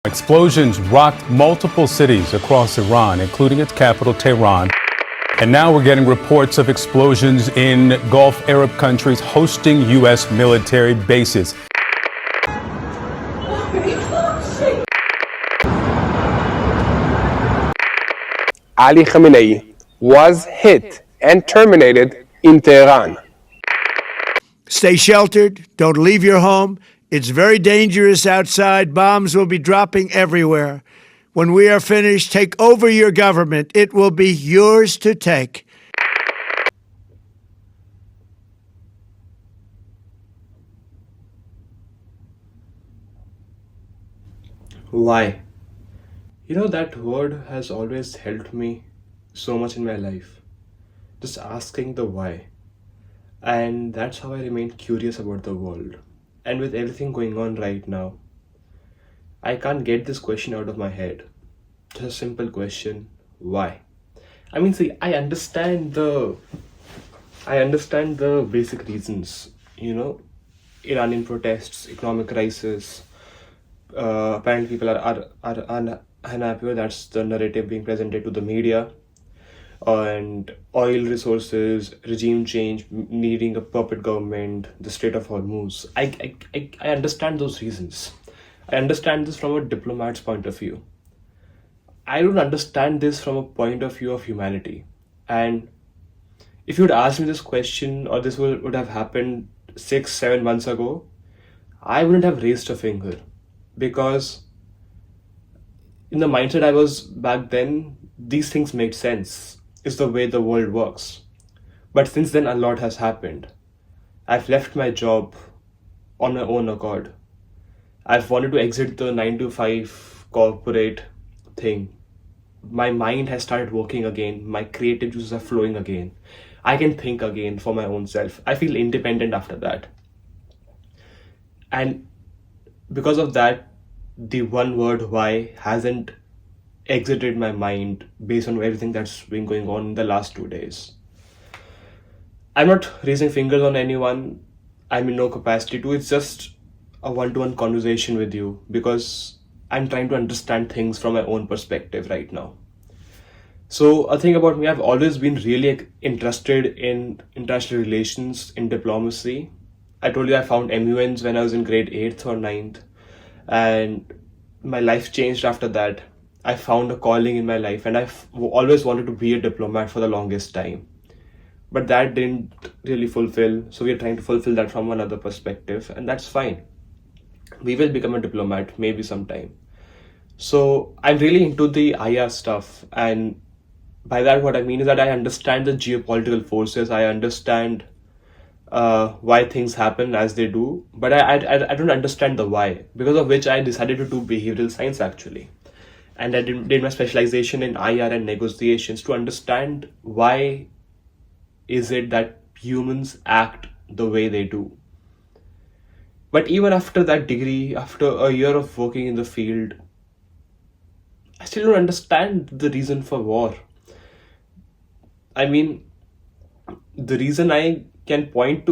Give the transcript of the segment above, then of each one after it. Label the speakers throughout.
Speaker 1: Explosions rocked multiple cities across Iran, including its capital, Tehran. And now we're getting reports of explosions in Gulf Arab countries hosting U.S. military bases.
Speaker 2: Ali Khamenei was hit and terminated in Tehran.
Speaker 3: Stay sheltered. Don't leave your home. It's very dangerous outside. Bombs will be dropping everywhere. When we are finished, take over your government. It will be yours to take.
Speaker 4: Why? You know, that word has always helped me so much in my life. Just asking the why. And that's how I remain curious about the world. And with everything going on right now, I can't get this question out of my head. Just a simple question, why? I mean, see, I understand the basic reasons, Iranian protests, economic crisis. Apparently people are unhappy with that's the narrative being presented to the media, and oil resources, regime change, needing a puppet government, the Strait of Hormuz. I understand those reasons. I understand this from a diplomat's point of view. I don't understand this from a point of view of humanity. And if you'd asked me this question, or this would have happened 6, 7 months ago, I wouldn't have raised a finger, because in the mindset I was back then, these things made sense. It's the way the world works. But since then, a lot has happened. I've left my job on my own accord. I've wanted to exit the 9 to 5 corporate thing. My mind has started working again. My creative juices are flowing again. I can think again for my own self. I feel independent after that. And because of that, the one word why hasn't exited my mind based on everything that's been going on in the last 2 days. I'm not raising fingers on anyone. I'm in no capacity to. It's just a one-to-one conversation with you, because I'm trying to understand things from my own perspective right now. So a thing about me, I've always been really interested in international relations, in diplomacy. I told you I found MUNs when I was in grade 8th or 9th, and my life changed after that. I found a calling in my life, and I've always wanted to be a diplomat for the longest time. But that didn't really fulfill, so we are trying to fulfill that from another perspective, and that's fine. We will become a diplomat maybe sometime. So I'm really into the IR stuff, and by that what I mean is that I understand the geopolitical forces. I understand why things happen as they do, but I don't understand the why, because of which I decided to do behavioral science actually. And I did my specialization in IR and negotiations to understand why is it that humans act the way they do. But even after that degree, after a year of working in the field, I still don't understand the reason for war. I mean, the reason I can point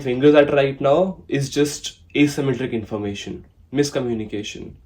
Speaker 4: fingers at right now is just asymmetric information, miscommunication.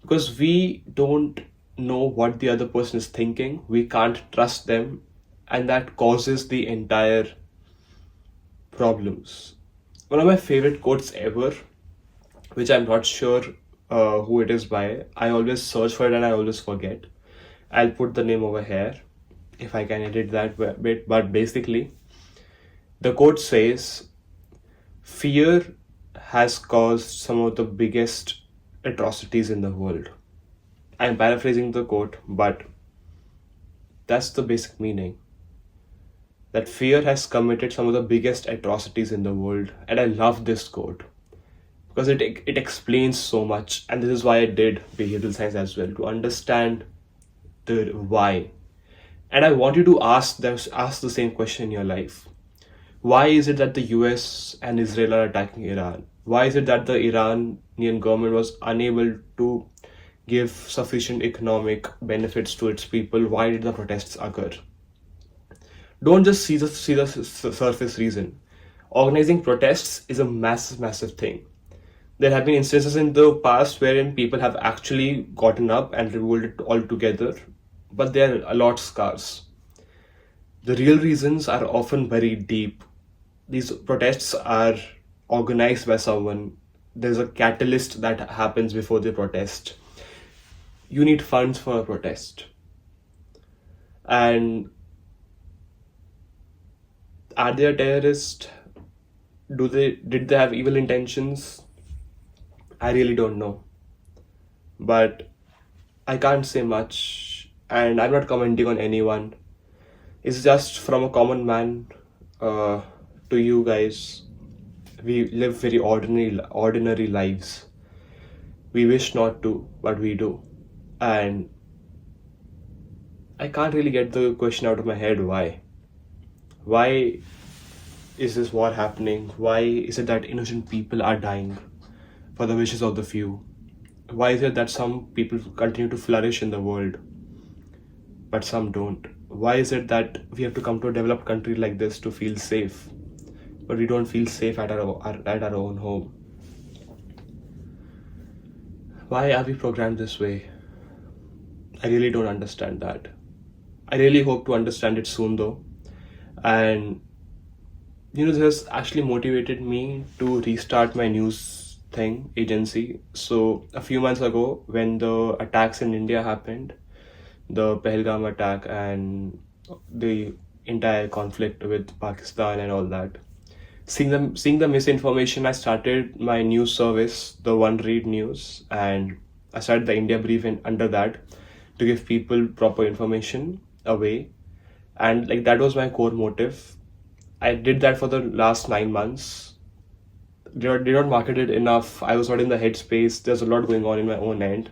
Speaker 4: Because we don't know what the other person is thinking, we can't trust them, and that causes the entire problems. One of my favorite quotes ever, which I'm not sure who it is by, I always search for it and I always forget. I'll put the name over here if I can edit that bit, but basically, the quote says, fear has caused some of the biggest atrocities in the world. I'm paraphrasing the quote, but that's the basic meaning. That fear has committed some of the biggest atrocities in the world. And I love this quote because it explains so much. And this is why I did behavioral science as well, to understand the why. And I want you to ask the same question in your life. Why is it that the US and Israel are attacking Iran? Why is it that the Iranian government was unable to give sufficient economic benefits to its people? Why did the protests occur? Don't just see the surface reason. Organizing protests is a massive thing. There have been instances in the past wherein people have actually gotten up and revolted all together, but they are a lot scarce. The real reasons are often very deep. These protests are organized by someone. There's a catalyst that happens before the protest. You need funds for a protest. And are they a terrorist? Did they have evil intentions? I really don't know. But I can't say much, and I'm not commenting on anyone. It's just from a common man to you guys. We live very ordinary lives. We wish not to, but we do. And I can't really get the question out of my head why. Why is this war happening? Why is it that innocent people are dying for the wishes of the few? Why is it that some people continue to flourish in the world, but some don't? Why is it that we have to come to a developed country like this to feel safe, but we don't feel safe at our own home? Why are we programmed this way? I really don't understand that. I really hope to understand it soon though. And this has actually motivated me to restart my news agency. So a few months ago, when the attacks in India happened, the Pahalgam attack and the entire conflict with Pakistan and all that, seeing the misinformation, I started my news service, the One Read News, and I started the India Brief under that to give people proper information away. And like that was my core motive. I did that for the last 9 months. Did not market it enough. I was not in the headspace. There's a lot going on in my own end.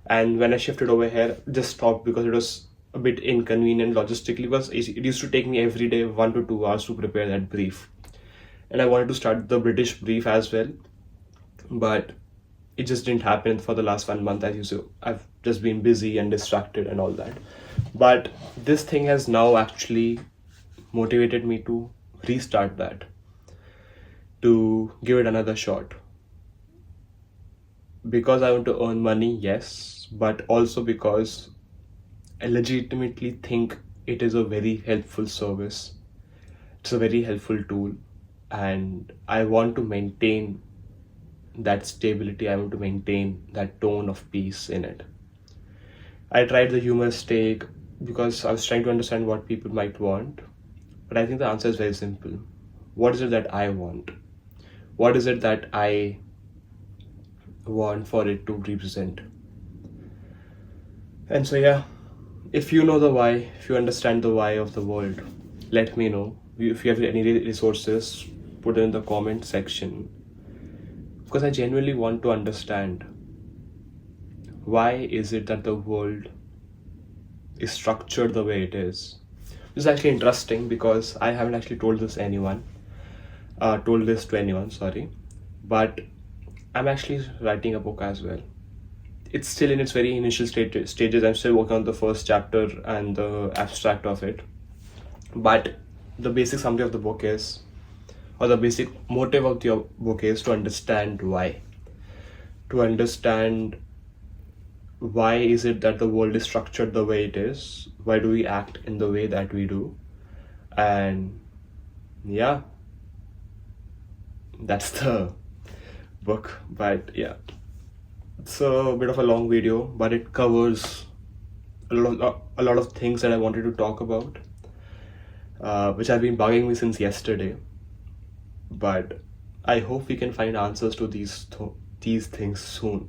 Speaker 4: And when I shifted over here, just stopped because it was a bit inconvenient logistically, because it used to take me every day 1 to 2 hours to prepare that brief. And I wanted to start the British brief as well, but it just didn't happen for the last 1 month. I've just been busy and distracted and all that. But this thing has now actually motivated me to restart that, to give it another shot. Because I want to earn money, yes, but also because I legitimately think it is a very helpful service. It's a very helpful tool, and I want to maintain that stability. I want to maintain that tone of peace in it. I tried the humorous take because I was trying to understand what people might want, but I think the answer is very simple. What is it that I want? What is it that I want for it to represent? And so yeah, if you know the why, if you understand the why of the world, let me know. If you have any resources, put it in the comment section, because I genuinely want to understand why is it that the world is structured the way it is. This is actually interesting because I haven't actually told this to anyone, sorry, but I'm actually writing a book as well. It's still in its very initial stages. I'm still working on the first chapter and the abstract of it. But the basic summary of the book is, or the basic motive of the book is to understand why. To understand why is it that the world is structured the way it is? Why do we act in the way that we do? And yeah, that's the book. But yeah, it's a bit of a long video, but it covers a lot of things that I wanted to talk about, which have been bugging me since yesterday. But I hope we can find answers to these things soon.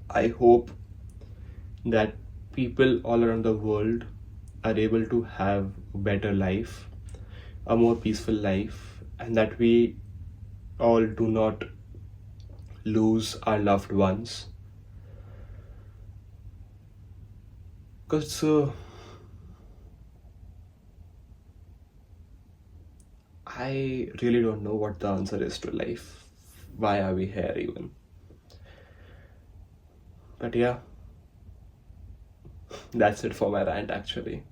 Speaker 4: I hope that people all around the world are able to have a better life, a more peaceful life, and that we all do not lose our loved ones. Because I really don't know what the answer is to life. Why are we here even? But yeah, that's it for my rant actually.